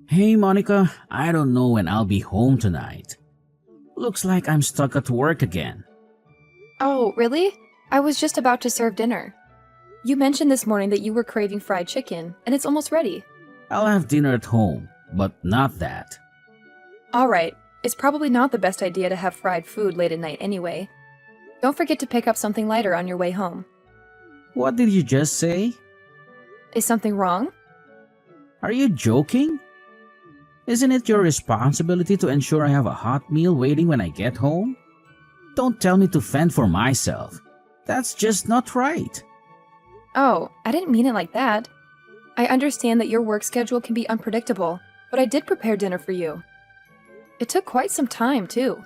Hey Monica, I don't know when I'll be home tonight. Looks like I'm stuck at work again. Oh, really? I was just about to serve dinner. You mentioned this morning that you were craving fried chicken, and it's almost ready. I'll have dinner at home, but not that. Alright, it's probably not the best idea to have fried food late at night anyway. Don't forget to pick up something lighter on your way home. What did you just say? Is something wrong? Are you joking? Isn't it your responsibility to ensure I have a hot meal waiting when I get home? Don't tell me to fend for myself. That's just not right. Oh, I didn't mean it like that. I understand that your work schedule can be unpredictable, but I did prepare dinner for you. It took quite some time, too.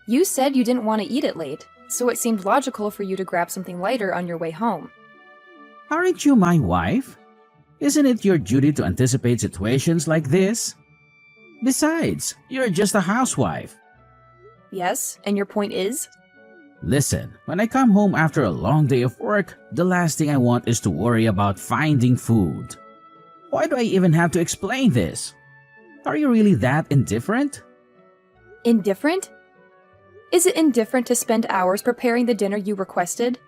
You said you didn't want to eat it late, so it seemed logical for you to grab something lighter on your way home. Aren't you my wife? Isn't it your duty to anticipate situations like this? Besides, you're just a housewife. Yes, and your point is? Listen, when I come home after a long day of work, the last thing I want is to worry about finding food. Why do I even have to explain this? Are you really that indifferent? Indifferent? Is it indifferent to spend hours preparing the dinner you requested?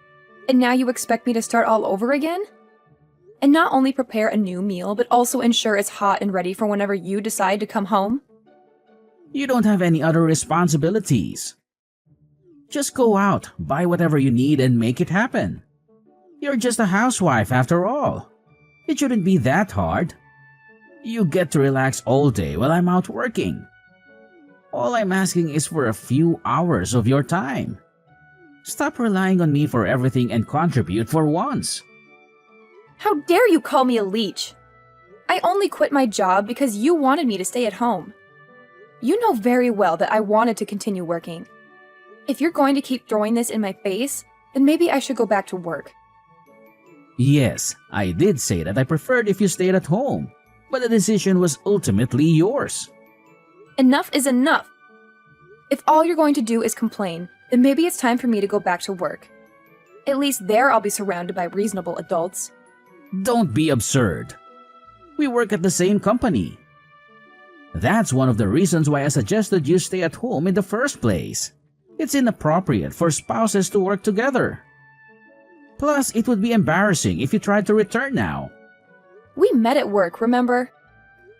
And now you expect me to start all over again? And not only prepare a new meal, but also ensure it's hot and ready for whenever you decide to come home? You don't have any other responsibilities. Just go out, buy whatever you need, and make it happen. You're just a housewife after all. It shouldn't be that hard. You get to relax all day while I'm out working. All I'm asking is for a few hours of your time. Stop relying on me for everything and contribute for once. How dare you call me a leech? I only quit my job because you wanted me to stay at home. You know very well that I wanted to continue working. If you're going to keep throwing this in my face, then maybe I should go back to work. Yes, I did say that I preferred if you stayed at home, but the decision was ultimately yours. Enough is enough. If all you're going to do is complain, then maybe it's time for me to go back to work. At least there I'll be surrounded by reasonable adults. Don't be absurd. We work at the same company. That's one of the reasons why I suggested you stay at home in the first place. It's inappropriate for spouses to work together. Plus, it would be embarrassing if you tried to return now. We met at work, remember?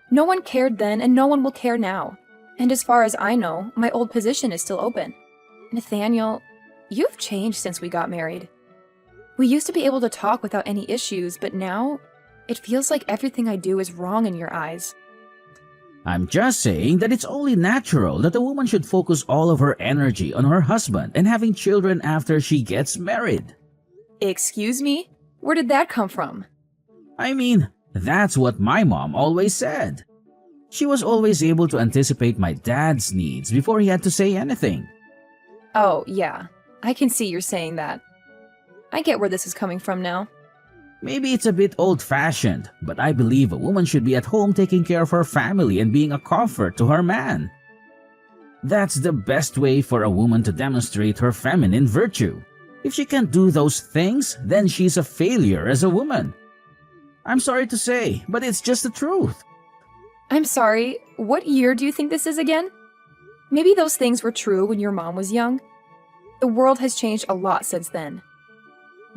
No one cared then and no one will care now. And as far as I know, my old position is still open. Nathaniel, you've changed since we got married. We used to be able to talk without any issues, but now it feels like everything I do is wrong in your eyes. I'm just saying that it's only natural that a woman should focus all of her energy on her husband and having children after she gets married. Excuse me? Where did that come from? I mean, that's what my mom always said. She was always able to anticipate my dad's needs before he had to say anything. Oh, yeah. I can see you're saying that. I get where this is coming from now. Maybe it's a bit old-fashioned, but I believe a woman should be at home taking care of her family and being a comfort to her man. That's the best way for a woman to demonstrate her feminine virtue. If she can't do those things, then she's a failure as a woman. I'm sorry to say, but it's just the truth. I'm sorry, what year do you think this is again? Maybe those things were true when your mom was young. The world has changed a lot since then.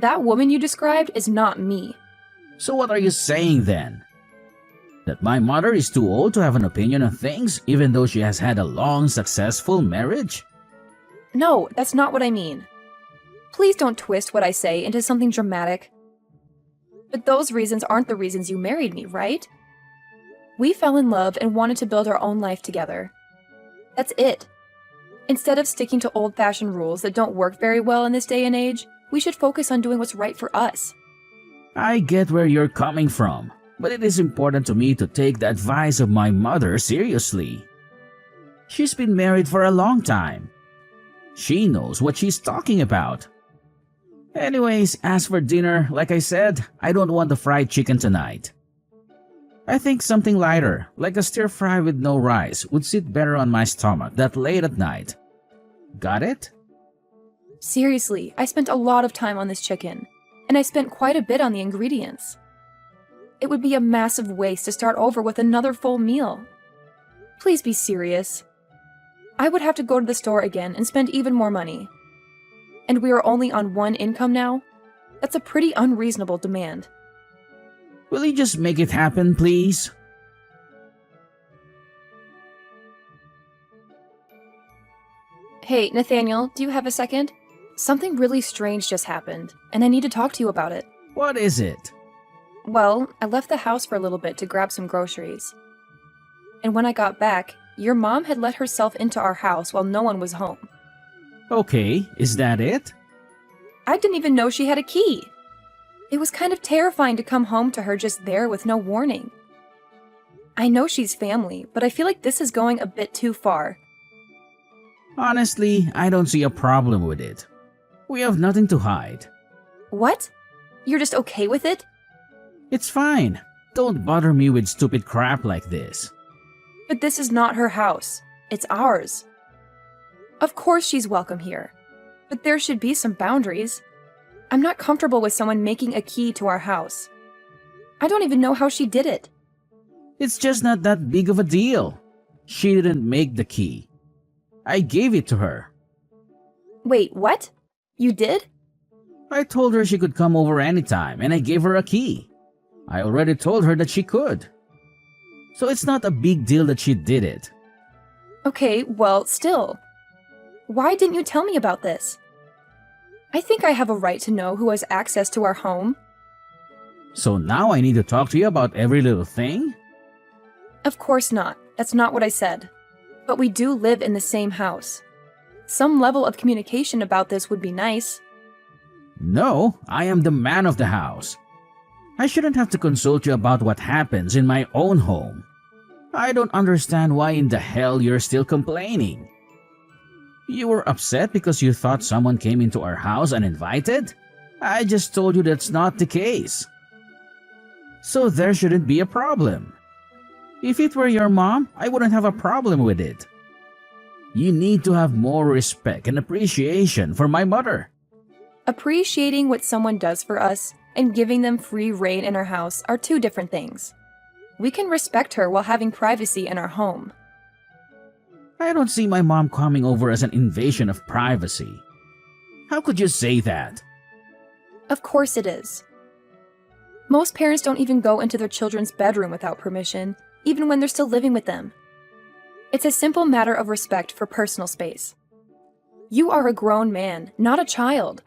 That woman you described is not me. So what are you saying then? That my mother is too old to have an opinion on things even though she has had a long, successful marriage? No, that's not what I mean. Please don't twist what I say into something dramatic. But those reasons aren't the reasons you married me, right? We fell in love and wanted to build our own life together. That's it. Instead of sticking to old-fashioned rules that don't work very well in this day and age, we should focus on doing what's right for us. I get where you're coming from, but it is important to me to take the advice of my mother seriously. She's been married for a long time. She knows what she's talking about. Anyways, as for dinner, like I said, I don't want the fried chicken tonight. I think something lighter, like a stir fry with no rice, would sit better on my stomach that late at night. Got it? Seriously, I spent a lot of time on this chicken, and I spent quite a bit on the ingredients. It would be a massive waste to start over with another full meal. Please be serious. I would have to go to the store again and spend even more money. And we are only on one income now? That's a pretty unreasonable demand. Will you just make it happen, please? Hey, Nathaniel, do you have a second? Something really strange just happened, and I need to talk to you about it. What is it? Well, I left the house for a little bit to grab some groceries. And when I got back, your mom had let herself into our house while no one was home. Okay, is that it? I didn't even know she had a key. It was kind of terrifying to come home to her just there with no warning. I know she's family, but I feel like this is going a bit too far. Honestly, I don't see a problem with it. We have nothing to hide. What? You're just okay with it? It's fine. Don't bother me with stupid crap like this. But this is not her house. It's ours. Of course she's welcome here. But there should be some boundaries. I'm not comfortable with someone making a key to our house. I don't even know how she did it. It's just not that big of a deal. She didn't make the key. I gave it to her. Wait, what? You did? I told her she could come over anytime and I gave her a key. I already told her that she could. So it's not a big deal that she did it. Okay, well, still. Why didn't you tell me about this? I think I have a right to know who has access to our home. So now I need to talk to you about every little thing? Of course not. That's not what I said. But we do live in the same house. Some level of communication about this would be nice. No, I am the man of the house. I shouldn't have to consult you about what happens in my own home. I don't understand why in the hell you're still complaining. You were upset because you thought someone came into our house uninvited? I just told you that's not the case. So there shouldn't be a problem. If it were your mom, I wouldn't have a problem with it. You need to have more respect and appreciation for my mother. Appreciating what someone does for us and giving them free reign in our house are two different things. We can respect her while having privacy in our home. I don't see my mom coming over as an invasion of privacy. How could you say that? Of course it is. Most parents don't even go into their children's bedroom without permission, even when they're still living with them. It's a simple matter of respect for personal space. You are a grown man, not a child,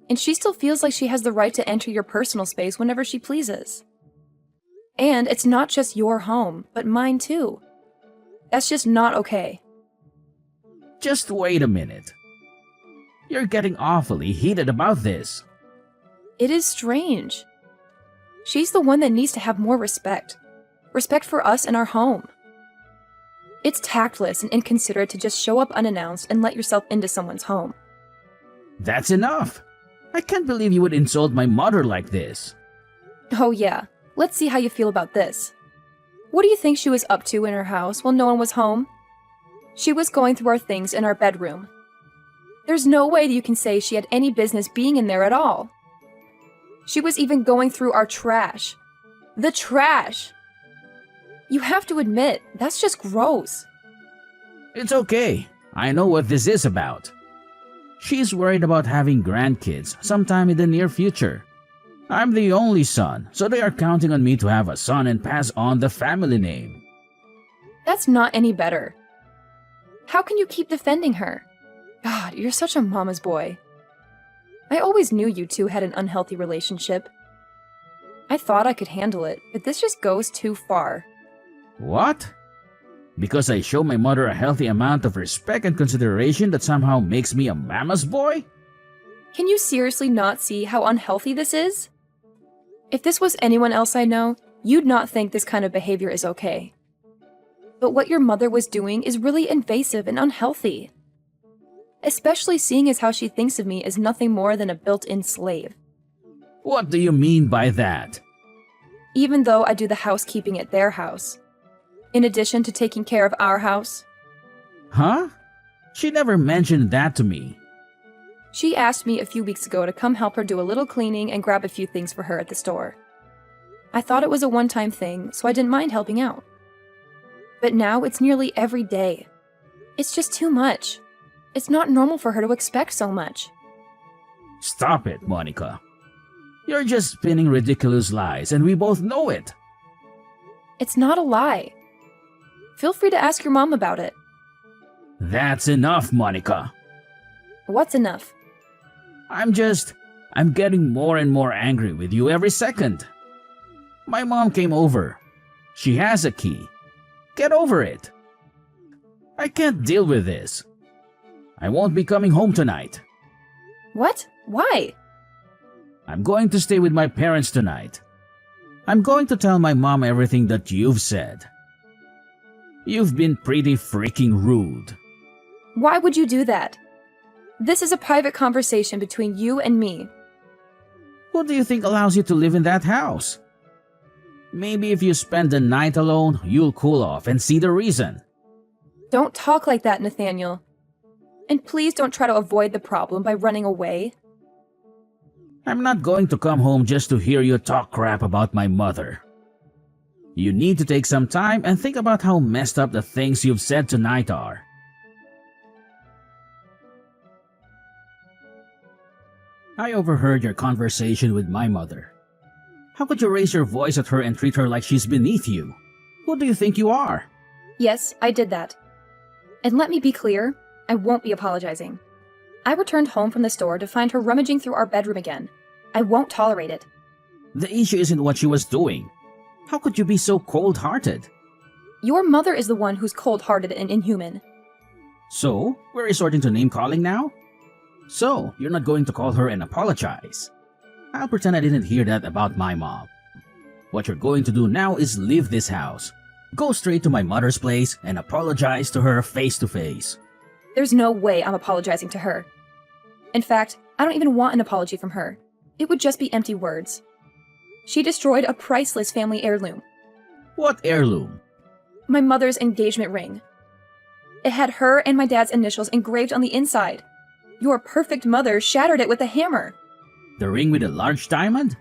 and she still feels like she has the right to enter your personal space whenever she pleases. And it's not just your home, but mine too. That's just not okay. Just wait a minute. You're getting awfully heated about this. It is strange. She's the one that needs to have more respect. Respect for us and our home. It's tactless and inconsiderate to just show up unannounced and let yourself into someone's home. That's enough. I can't believe you would insult my mother like this. Oh yeah, let's see how you feel about this. What do you think she was up to in her house while no one was home? She was going through our things in our bedroom. There's no way that you can say she had any business being in there at all. She was even going through our trash. The trash! You have to admit, that's just gross. It's okay. I know what this is about. She's worried about having grandkids sometime in the near future. I'm the only son, so they are counting on me to have a son and pass on the family name. That's not any better. How can you keep defending her? God, you're such a mama's boy. I always knew you two had an unhealthy relationship. I thought I could handle it, but this just goes too far. What? Because I show my mother a healthy amount of respect and consideration that somehow makes me a mama's boy? Can you seriously not see how unhealthy this is? If this was anyone else I know, you'd not think this kind of behavior is okay. But what your mother was doing is really invasive and unhealthy. Especially seeing as how she thinks of me as nothing more than a built-in slave. What do you mean by that? Even though I do the housekeeping at their house, in addition to taking care of our house. Huh? She never mentioned that to me. She asked me a few weeks ago to come help her do a little cleaning and grab a few things for her at the store. I thought it was a one-time thing, so I didn't mind helping out. But now it's nearly every day. It's just too much. It's not normal for her to expect so much. Stop it, Monica. You're just spinning ridiculous lies, and we both know it. It's not a lie. Feel free to ask your mom about it. That's enough, Monica. What's enough? I'm getting more and more angry with you every second. My mom came over. She has a key. Get over it. I can't deal with this. I won't be coming home tonight. What? Why? I'm going to stay with my parents tonight. I'm going to tell my mom everything that you've said. You've been pretty freaking rude. Why would you do that? This is a private conversation between you and me. Who do you think allows you to live in that house? Maybe if you spend the night alone, you'll cool off and see the reason. Don't talk like that, Nathaniel. And please don't try to avoid the problem by running away. I'm not going to come home just to hear you talk crap about my mother. You need to take some time and think about how messed up the things you've said tonight are. I overheard your conversation with my mother. How could you raise your voice at her and treat her like she's beneath you? Who do you think you are? Yes, I did that. And let me be clear, I won't be apologizing. I returned home from the store to find her rummaging through our bedroom again. I won't tolerate it. The issue isn't what she was doing. How could you be so cold-hearted? Your mother is the one who's cold-hearted and inhuman. So, we're resorting to name-calling now? So, you're not going to call her and apologize? I'll pretend I didn't hear that about my mom. What you're going to do now is leave this house. Go straight to my mother's place and apologize to her face to face. There's no way I'm apologizing to her. In fact, I don't even want an apology from her. It would just be empty words. She destroyed a priceless family heirloom. What heirloom? My mother's engagement ring. It had her and my dad's initials engraved on the inside. Your perfect mother shattered it with a hammer. The ring with a large diamond?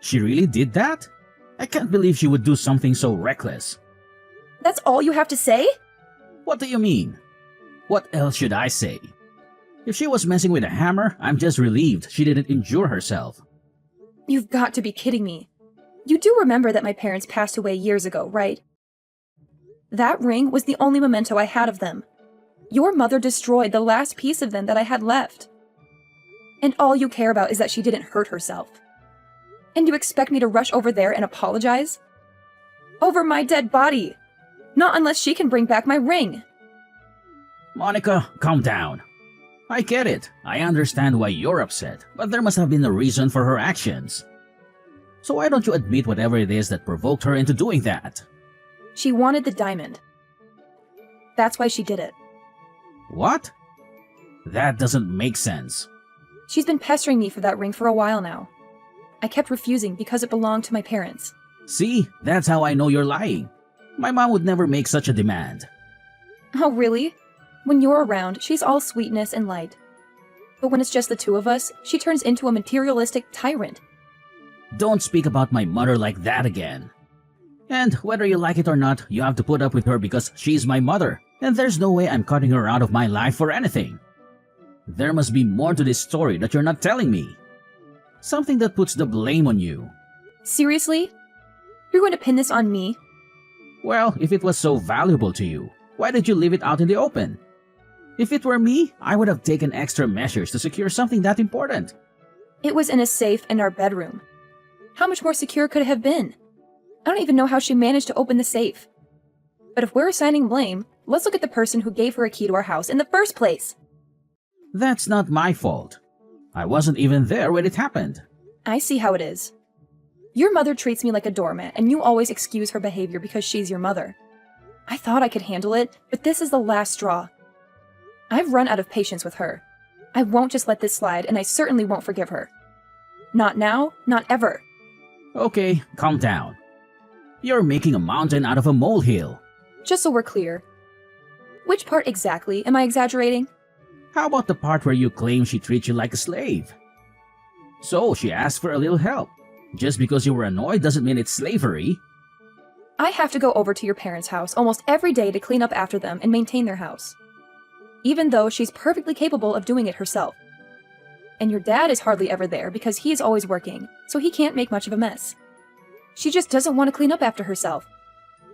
She really did that? I can't believe she would do something so reckless. That's all you have to say? What do you mean? What else should I say? If she was messing with a hammer, I'm just relieved she didn't injure herself. You've got to be kidding me. You do remember that my parents passed away years ago, right? That ring was the only memento I had of them. Your mother destroyed the last piece of them that I had left. And all you care about is that she didn't hurt herself. And you expect me to rush over there and apologize? Over my dead body! Not unless she can bring back my ring! Monica, calm down. I get it. I understand why you're upset, but there must have been a reason for her actions. So why don't you admit whatever it is that provoked her into doing that? She wanted the diamond. That's why she did it. What? That doesn't make sense. She's been pestering me for that ring for a while now. I kept refusing because it belonged to my parents. See, that's how I know you're lying. My mom would never make such a demand. Oh, really? When you're around, she's all sweetness and light. But when it's just the two of us, she turns into a materialistic tyrant. Don't speak about my mother like that again. And whether you like it or not, you have to put up with her because she's my mother, and there's no way I'm cutting her out of my life for anything. There must be more to this story that you're not telling me. Something that puts the blame on you. Seriously? You're going to pin this on me? Well, if it was so valuable to you, why did you leave it out in the open? If it were me, I would have taken extra measures to secure something that important. It was in a safe in our bedroom. How much more secure could it have been? I don't even know how she managed to open the safe. But if we're assigning blame, let's look at the person who gave her a key to our house in the first place. That's not my fault. I wasn't even there when it happened. I see how it is. Your mother treats me like a doormat, and you always excuse her behavior because she's your mother. I thought I could handle it, but this is the last straw. I've run out of patience with her. I won't just let this slide, and I certainly won't forgive her. Not now, not ever. Okay, calm down. You're making a mountain out of a molehill. Just so we're clear. Which part exactly am I exaggerating? How about the part where you claim she treats you like a slave? So she asked for a little help. Just because you were annoyed doesn't mean it's slavery. I have to go over to your parents' house almost every day to clean up after them and maintain their house, even though she's perfectly capable of doing it herself. And your dad is hardly ever there because he is always working, so he can't make much of a mess. She just doesn't want to clean up after herself.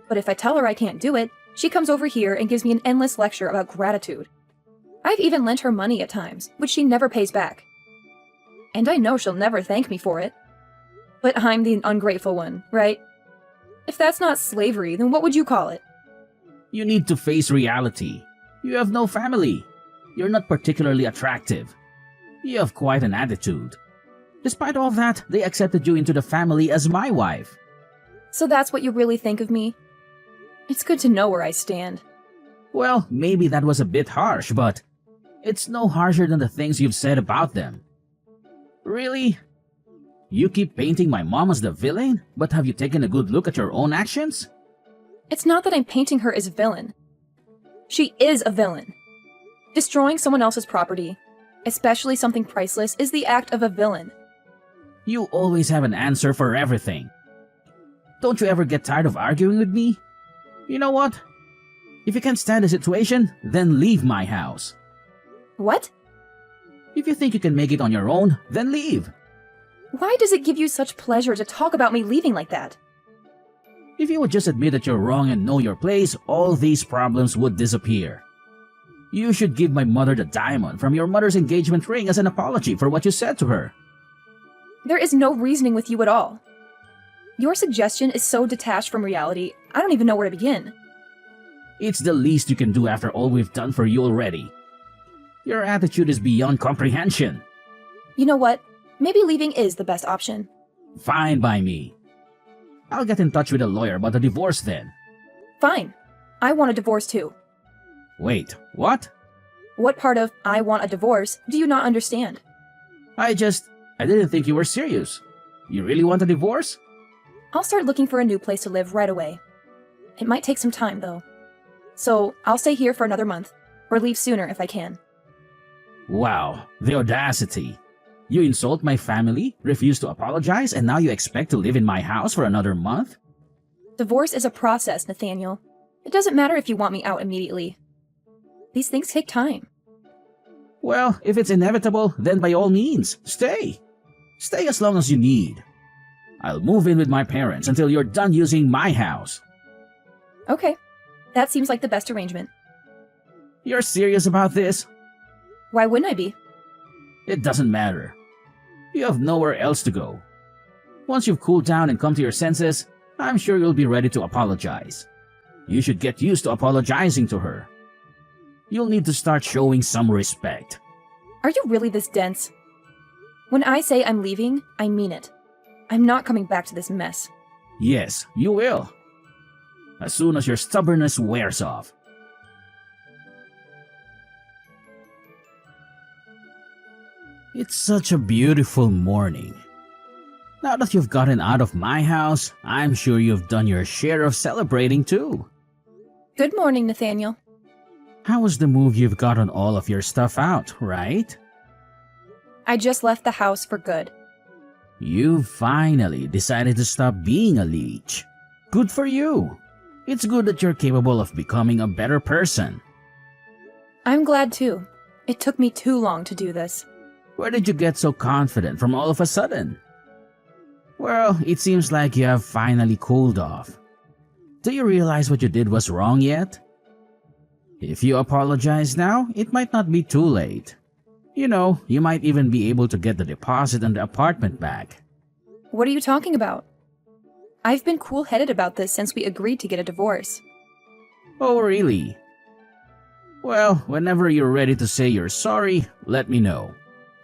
But if I tell her I can't do it, she comes over here and gives me an endless lecture about gratitude. I've even lent her money at times, which she never pays back. And I know she'll never thank me for it. But I'm the ungrateful one, right? If that's not slavery, then what would you call it? You need to face reality. You have no family. You're not particularly attractive. You have quite an attitude. Despite all that, they accepted you into the family as my wife. So that's what you really think of me? It's good to know where I stand. Well, maybe that was a bit harsh, but it's no harsher than the things you've said about them. Really? You keep painting my mom as the villain, but have you taken a good look at your own actions? It's not that I'm painting her as a villain. She is a villain. Destroying someone else's property, especially something priceless, is the act of a villain. You always have an answer for everything. Don't you ever get tired of arguing with me? You know what? If you can't stand the situation, then leave my house. What? If you think you can make it on your own, then leave. Why does it give you such pleasure to talk about me leaving like that? If you would just admit that you're wrong and know your place, all these problems would disappear. You should give my mother the diamond from your mother's engagement ring as an apology for what you said to her. There is no reasoning with you at all. Your suggestion is so detached from reality, I don't even know where to begin. It's the least you can do after all we've done for you already. Your attitude is beyond comprehension. You know what? Maybe leaving is the best option. Fine by me. I'll get in touch with a lawyer about the divorce then. Fine. I want a divorce too. Wait, what? What part of I want a divorce do you not understand? I didn't think you were serious. You really want a divorce? I'll start looking for a new place to live right away. It might take some time though. So I'll stay here for another month, or leave sooner if I can. Wow, the audacity. You insult my family, refuse to apologize, and now you expect to live in my house for another month? Divorce is a process, Nathaniel. It doesn't matter if you want me out immediately. These things take time. Well, if it's inevitable, then by all means, stay. Stay as long as you need. I'll move in with my parents until you're done using my house. Okay, that seems like the best arrangement. You're serious about this? Why wouldn't I be? It doesn't matter. You have nowhere else to go. Once you've cooled down and come to your senses, I'm sure you'll be ready to apologize. You should get used to apologizing to her. You'll need to start showing some respect. Are you really this dense? When I say I'm leaving, I mean it. I'm not coming back to this mess. Yes, you will. As soon as your stubbornness wears off. It's such a beautiful morning. Now that you've gotten out of my house, I'm sure you've done your share of celebrating too. Good morning, Nathaniel. How was the move you've gotten all of your stuff out, right? I just left the house for good. You finally decided to stop being a leech. Good for you. It's good that you're capable of becoming a better person. I'm glad too. It took me too long to do this. Where did you get so confident from all of a sudden? Well, it seems like you have finally cooled off. Do you realize what you did was wrong yet? If you apologize now, it might not be too late. You know, you might even be able to get the deposit and the apartment back. What are you talking about? I've been cool-headed about this since we agreed to get a divorce. Oh, really? Well, whenever you're ready to say you're sorry, let me know.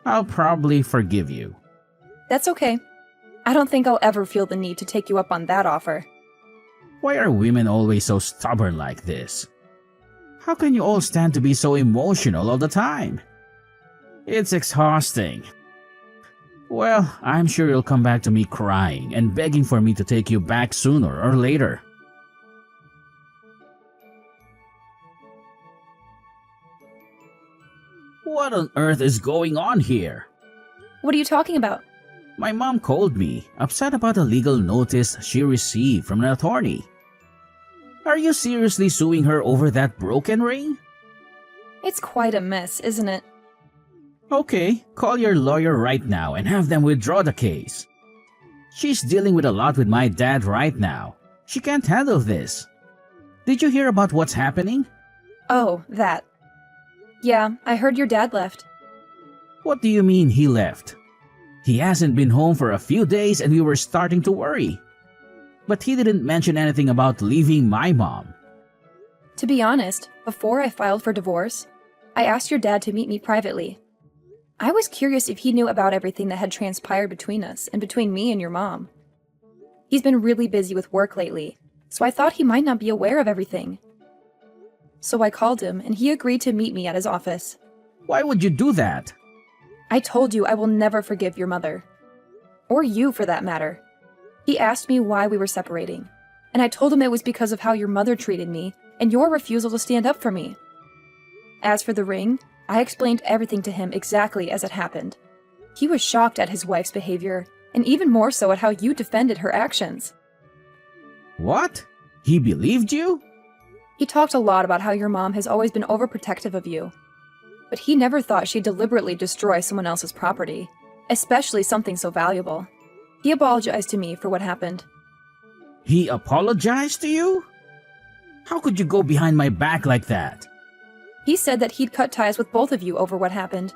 I'll probably forgive you. That's okay. I don't think I'll ever feel the need to take you up on that offer. Why are women always so stubborn like this? How can you all stand to be so emotional all the time? It's exhausting. Well, I'm sure you'll come back to me crying and begging for me to take you back sooner or later. What on earth is going on here? What are you talking about? My mom called me, upset about a legal notice she received from an attorney. Are you seriously suing her over that broken ring? It's quite a mess, isn't it? Okay, call your lawyer right now and have them withdraw the case. She's dealing with a lot with my dad right now. She can't handle this. Did you hear about what's happening? Oh, that. Yeah, I heard your dad left. What do you mean he left? He hasn't been home for a few days and we were starting to worry. But he didn't mention anything about leaving my mom. To be honest, before I filed for divorce, I asked your dad to meet me privately. I was curious if he knew about everything that had transpired between us and between me and your mom. He's been really busy with work lately, so I thought he might not be aware of everything. So I called him and he agreed to meet me at his office. Why would you do that? I told you I will never forgive your mother. Or you, for that matter. He asked me why we were separating, and I told him it was because of how your mother treated me and your refusal to stand up for me. As for the ring, I explained everything to him exactly as it happened. He was shocked at his wife's behavior, and even more so at how you defended her actions. What? He believed you? He talked a lot about how your mom has always been overprotective of you. But he never thought she'd deliberately destroy someone else's property, especially something so valuable. He apologized to me for what happened. He apologized to you? How could you go behind my back like that? He said that he'd cut ties with both of you over what happened.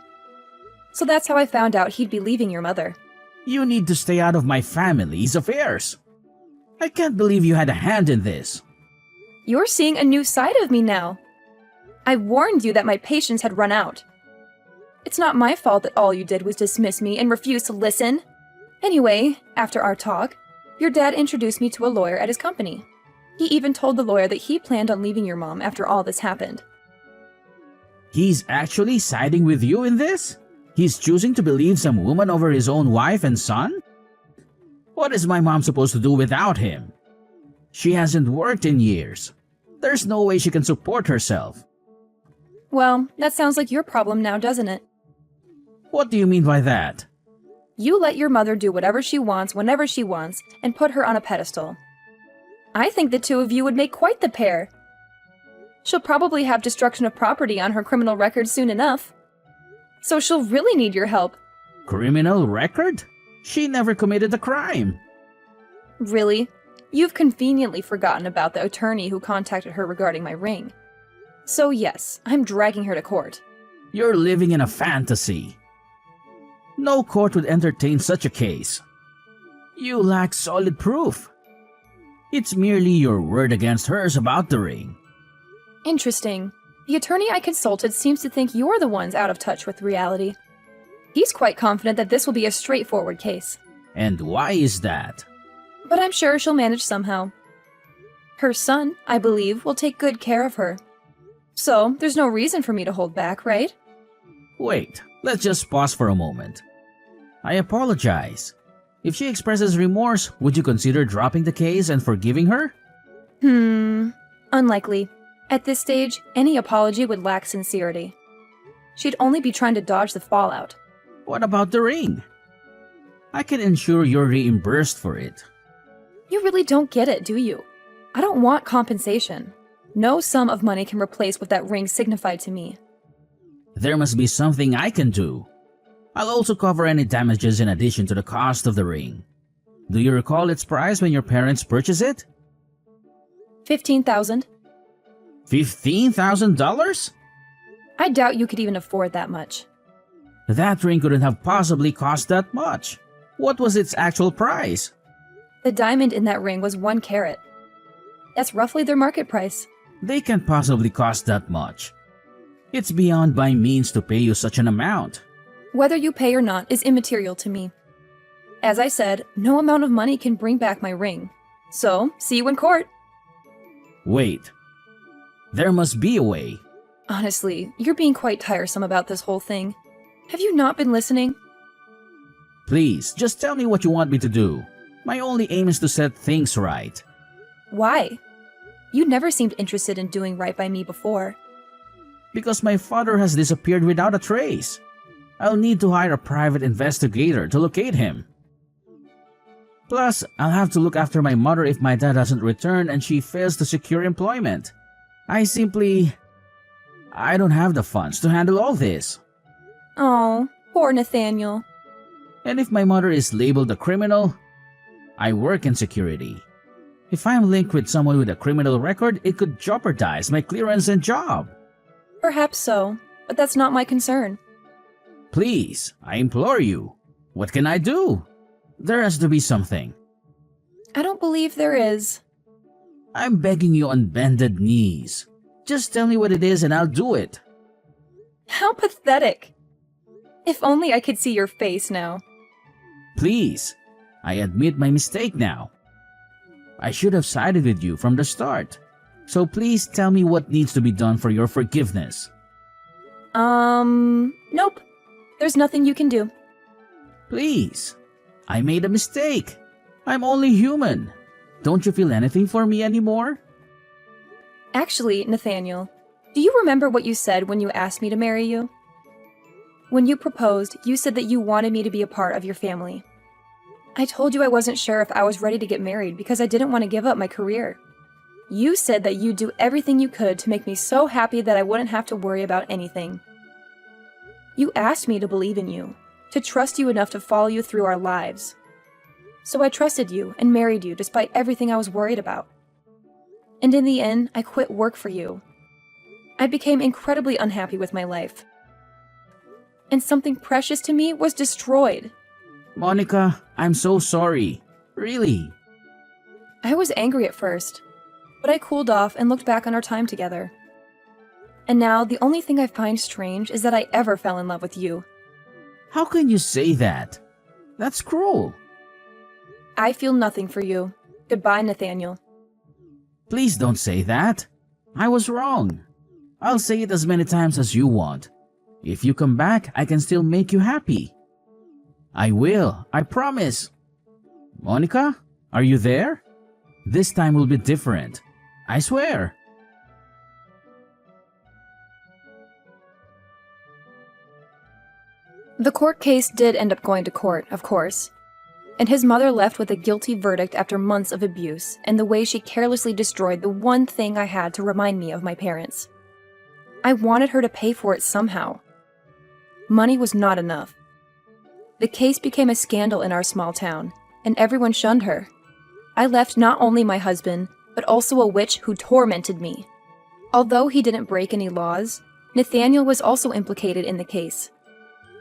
So that's how I found out he'd be leaving your mother. You need to stay out of my family's affairs. I can't believe you had a hand in this. You're seeing a new side of me now. I warned you that my patience had run out. It's not my fault that all you did was dismiss me and refuse to listen. Anyway, after our talk, your dad introduced me to a lawyer at his company. He even told the lawyer that he planned on leaving your mom after all this happened. He's actually siding with you in this? He's choosing to believe some woman over his own wife and son? What is my mom supposed to do without him? She hasn't worked in years. There's no way she can support herself. Well, that sounds like your problem now, doesn't it? What do you mean by that? You let your mother do whatever she wants whenever she wants and put her on a pedestal. I think the two of you would make quite the pair. She'll probably have destruction of property on her criminal record soon enough. So she'll really need your help. Criminal record? She never committed a crime. Really? You've conveniently forgotten about the attorney who contacted her regarding my ring. So yes, I'm dragging her to court. You're living in a fantasy. No court would entertain such a case. You lack solid proof. It's merely your word against hers about the ring. Interesting. The attorney I consulted seems to think you're the ones out of touch with reality. He's quite confident that this will be a straightforward case. And why is that? But I'm sure she'll manage somehow. Her son, I believe, will take good care of her. So, there's no reason for me to hold back, right? Wait, let's just pause for a moment. I apologize. If she expresses remorse, would you consider dropping the case and forgiving her? Unlikely. At this stage, any apology would lack sincerity. She'd only be trying to dodge the fallout. What about the ring? I can ensure you're reimbursed for it. You really don't get it, do you? I don't want compensation. No sum of money can replace what that ring signified to me. There must be something I can do. I'll also cover any damages in addition to the cost of the ring. Do you recall its price when your parents purchased it? $15,000. $15,000? I doubt you could even afford that much. That ring couldn't have possibly cost that much. What was its actual price? The diamond in that ring was 1 carat. That's roughly their market price. They can't possibly cost that much. It's beyond my means to pay you such an amount. Whether you pay or not is immaterial to me. As I said, no amount of money can bring back my ring. So, see you in court. Wait. There must be a way. Honestly, you're being quite tiresome about this whole thing. Have you not been listening? Please, just tell me what you want me to do. My only aim is to set things right. Why? You never seemed interested in doing right by me before. Because my father has disappeared without a trace. I'll need to hire a private investigator to locate him. Plus, I'll have to look after my mother if my dad doesn't return and she fails to secure employment. I don't have the funds to handle all this. Oh, poor Nathaniel. And if my mother is labeled a criminal, I work in security. If I'm linked with someone with a criminal record, it could jeopardize my clearance and job. Perhaps so, but that's not my concern. Please, I implore you. What can I do? There has to be something. I don't believe there is. I'm begging you on bended knees. Just tell me what it is and I'll do it. How pathetic. If only I could see your face now. Please, I admit my mistake now. I should have sided with you from the start. So please tell me what needs to be done for your forgiveness. Nope. There's nothing you can do. Please, I made a mistake. I'm only human. Don't you feel anything for me anymore? Actually, Nathaniel, do you remember what you said when you asked me to marry you? When you proposed, you said that you wanted me to be a part of your family. I told you I wasn't sure if I was ready to get married because I didn't want to give up my career. You said that you'd do everything you could to make me so happy that I wouldn't have to worry about anything. You asked me to believe in you, to trust you enough to follow you through our lives. So I trusted you and married you despite everything I was worried about. And in the end, I quit work for you. I became incredibly unhappy with my life. And something precious to me was destroyed. Monica, I'm so sorry. Really. I was angry at first, but I cooled off and looked back on our time together. And now, the only thing I find strange is that I ever fell in love with you. How can you say that? That's cruel. I feel nothing for you. Goodbye, Nathaniel. Please don't say that. I was wrong. I'll say it as many times as you want. If you come back, I can still make you happy. I will, I promise. Monica, are you there? This time will be different. I swear. The court case did end up going to court, of course. And his mother left with a guilty verdict after months of abuse and the way she carelessly destroyed the one thing I had to remind me of my parents. I wanted her to pay for it somehow. Money was not enough. The case became a scandal in our small town, and everyone shunned her. I left not only my husband, but also a witch who tormented me. Although he didn't break any laws, Nathaniel was also implicated in the case.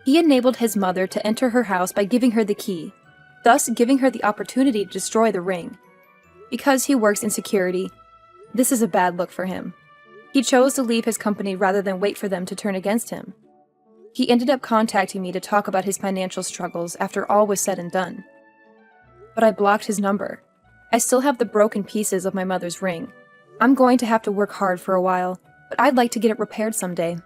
He enabled his mother to enter her house by giving her the key, thus giving her the opportunity to destroy the ring. Because he works in security, this is a bad look for him. He chose to leave his company rather than wait for them to turn against him. He ended up contacting me to talk about his financial struggles after all was said and done. But I blocked his number. I still have the broken pieces of my mother's ring. I'm going to have to work hard for a while, but I'd like to get it repaired someday.